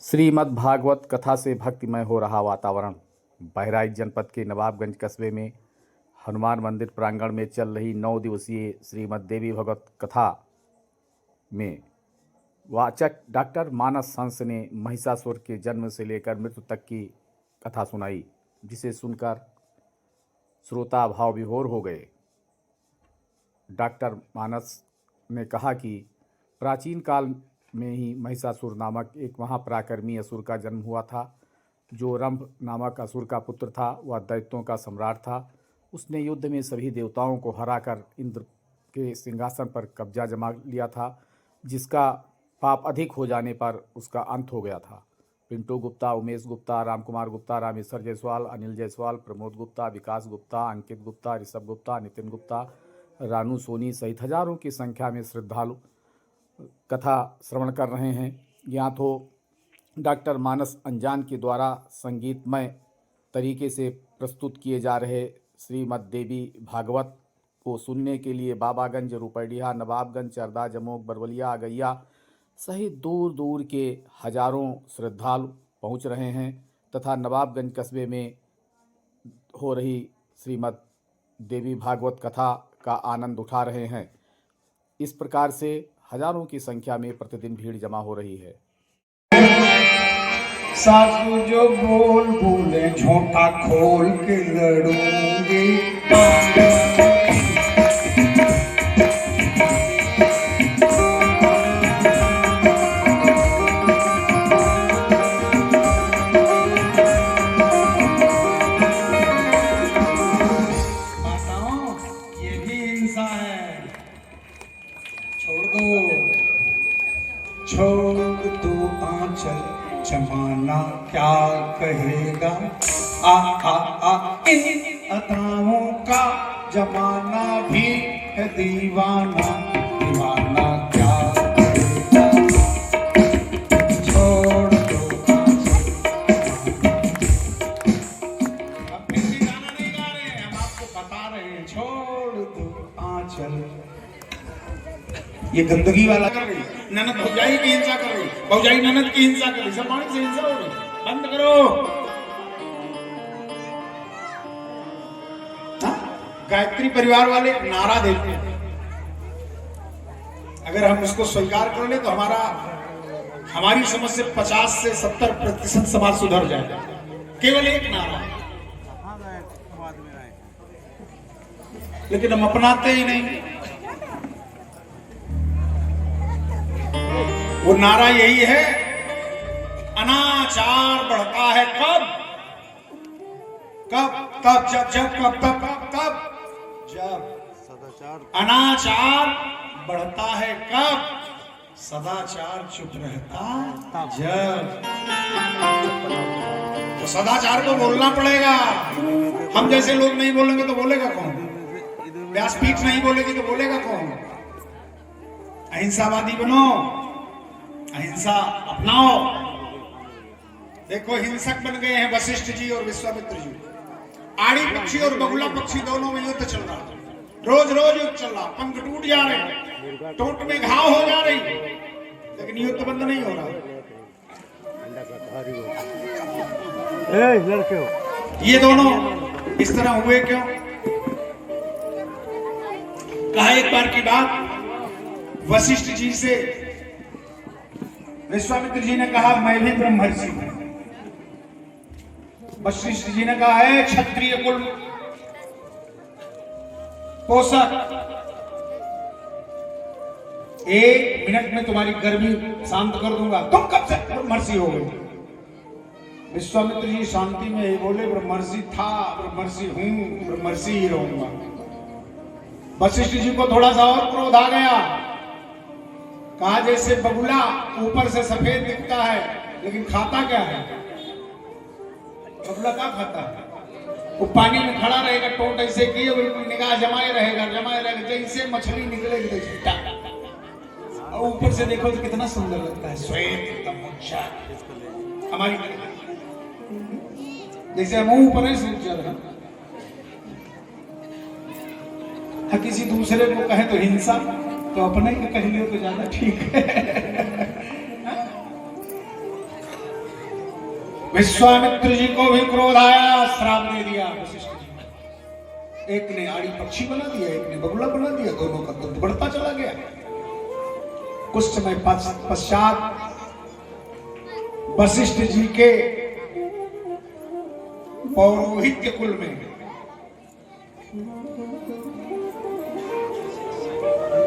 श्रीमद् भागवत कथा से भक्तिमय हो रहा वातावरण। बहराइच जनपद के नवाबगंज कस्बे में हनुमान मंदिर प्रांगण में चल रही 9 दिवसीय श्रीमद् देवी भागवत कथा में वाचक डॉक्टर मानस हंस ने महिषासुर के जन्म से लेकर मृत्यु तक की कथा सुनाई, जिसे सुनकर श्रोता भाव विभोर हो गए। डॉक्टर मानस ने कहा कि प्राचीन काल में ही महिषासुर नामक एक महापराक्रमी असुर का जन्म हुआ था, जो रंभ नामक असुर का पुत्र था। वह दैत्यों का सम्राट था। उसने युद्ध में सभी देवताओं को हराकर इंद्र के सिंहासन पर कब्जा जमा लिया था, जिसका पाप अधिक हो जाने पर उसका अंत हो गया था। पिंटू गुप्ता, उमेश गुप्ता, रामकुमार गुप्ता, रामेश्वर जायसवाल, अनिल जायसवाल, प्रमोद गुप्ता, विकास गुप्ता, अंकित गुप्ता, ऋषभ गुप्ता, नितिन गुप्ता, रानू सोनी सहित हजारों की संख्या में श्रद्धालु कथा श्रवण कर रहे हैं। यहाँ तो डॉक्टर मानस अंजान के द्वारा संगीतमय तरीके से प्रस्तुत किए जा रहे श्रीमद् देवी भागवत को सुनने के लिए बाबागंज, रुपैडिया, नवाबगंज, चरदा, जमोग, बरवलिया, गैया सहित दूर दूर के हजारों श्रद्धालु पहुँच रहे हैं तथा नवाबगंज कस्बे में हो रही श्रीमद् देवी भागवत कथा का आनंद उठा रहे हैं। इस प्रकार से हजारों की संख्या में प्रतिदिन भीड़ जमा हो रही है। सासू जो बोल बोले झोंका खोल के लड़ूंगी, बताओ ये भी हिंसा है। छोड़ दो आंचल, जमाना क्या कहेगा। इन अदाओं का जमाना भी है दीवाना, दीवाना क्या कहेगा। छोड़ दो अब फिर भी गाना नहीं गा रहे हैं, हम आपको बता रहे हैं। छोड़ दो आंचल, ये गंदगी वाला कर रही, ननद भौजाई की हिंसा कर रही, भौजाई ननद की हिंसा कर रही, सर्वाणी से हिंसा हो रही। बंद करो। गायत्री परिवार वाले नारा देते हैं, अगर हम उसको स्वीकार कर ले तो हमारी समझ से 50 से 70% समाज सुधर जाएगा। केवल एक नारा, लेकिन हम अपनाते ही नहीं। वो नारा यही है, अनाचार बढ़ता है कब कब तब जब जब कब तब कब तब जब सदाचार। अनाचार बढ़ता है कब, सदाचार चुप रहता जब। तो सदाचार को बोलना पड़ेगा। हम जैसे लोग नहीं बोलेंगे तो बोलेगा कौन? व्यासपीठ नहीं बोलेगी तो बोलेगा कौन? अहिंसावादी बनो, अहिंसा अपनाओ। देखो हिंसक बन गए हैं वशिष्ठ जी और विश्वामित्र जी। आड़ी पक्षी और बगुला पक्षी दोनों में युद्ध चल रहा, रोज रोज युद्ध चल रहा, पंख टूट जा रहे, टोट में घाव हो जा रही, लेकिन युद्ध बंद नहीं हो रहा। ये दोनों इस तरह हुए क्यों? कहा एक बार की बात, वशिष्ठ जी से विश्वामित्र जी ने कहा मैं भी ब्रह्मर्षि हूं। वशिष्ठ जी ने कहा है क्षत्रिय कुल पोषक, 1 मिनट में तुम्हारी गर्मी शांत कर दूंगा। तुम कब से ब्रह्मर्षि हो गए? विश्वामित्र जी शांति में ही बोले ब्रह्मर्षि था, ब्रह्मर्षि हूं, ब्रह्मर्षि ही रहूंगा। वशिष्ठ जी को थोड़ा सा और क्रोध आ गया। कहा जैसे बगुला ऊपर से सफेद दिखता है लेकिन खाता क्या है? बगुला क्या खाता है? वो पानी में खड़ा रहेगा, टोट ऐसे किए बिल्कुल निगाह जमाए रहेगा जैसे मछली निकलेगी और ऊपर से देखो तो कितना सुंदर लगता है, श्वेत एकदम अच्छा। हमारी जैसे हम ऊपर है सूर्य चल, किसी दूसरे को कहे तो हिंसा, तो अपने के कह लियो तो ज्यादा ठीक है। विश्वामित्र जी को भी क्रोध आया, श्राप दे दिया वशिष्ठ जी को। एक ने आड़ी पक्षी बना दिया, एक ने बगुला बना दिया, दोनों का दुख बढ़ता चला गया। कुछ समय पश्चात वशिष्ठ जी के पौरोहित्य कुल में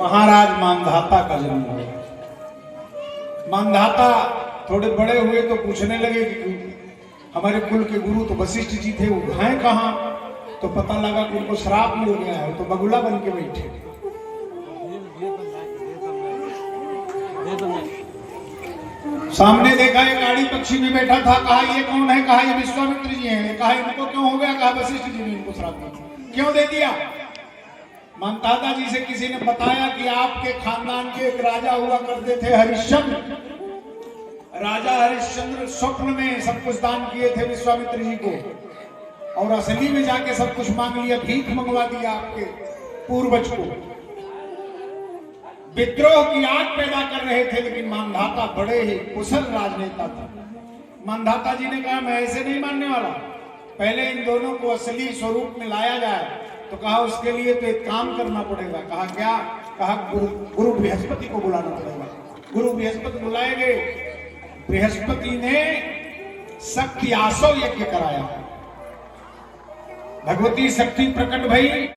महाराज मांधाता का जन्म हुआ। मांधाता थोड़े बड़े हुए तो पूछने लगे कि हमारे कुल के गुरु तो वशिष्ठ जी थे, वो हैं कहां? तो पता लगा कि उनको श्राप मिल गया है, तो बगुला बन के बैठे। सामने देखा एक आड़ी पक्षी भी बैठा था। कहा ये कौन है? कहा ये विश्वामित्र जी हैं। कहा इनको क्यों हो गया? कहा वशिष्ठ जी ने इनको श्राप दिया। क्यों दे दिया? मांधाता जी से किसी ने बताया कि आपके खानदान के एक राजा हुआ करते थे, हरिश्चंद्र। राजा हरिश्चंद्र स्वप्न में सब कुछ दान किए थे विश्वामित्र जी को, और असली में जाके सब कुछ मांग लिया, भीख मंगवा दिया आपके पूर्वज को। विद्रोह की आग पैदा कर रहे थे, लेकिन मांधाता बड़े ही कुशल राजनेता थे। मांधाता जी ने कहा मैं ऐसे नहीं मानने वाला, पहले इन दोनों को असली स्वरूप में लाया जाए। तो कहा उसके लिए तो एक काम करना पड़ेगा। कहा क्या? कहा गुरु बृहस्पति को बुलाना पड़ेगा। गुरु बृहस्पति बुलाए गए। बृहस्पति ने शक्ति आसव यज्ञ कराया। भगवती शक्ति प्रकट भई।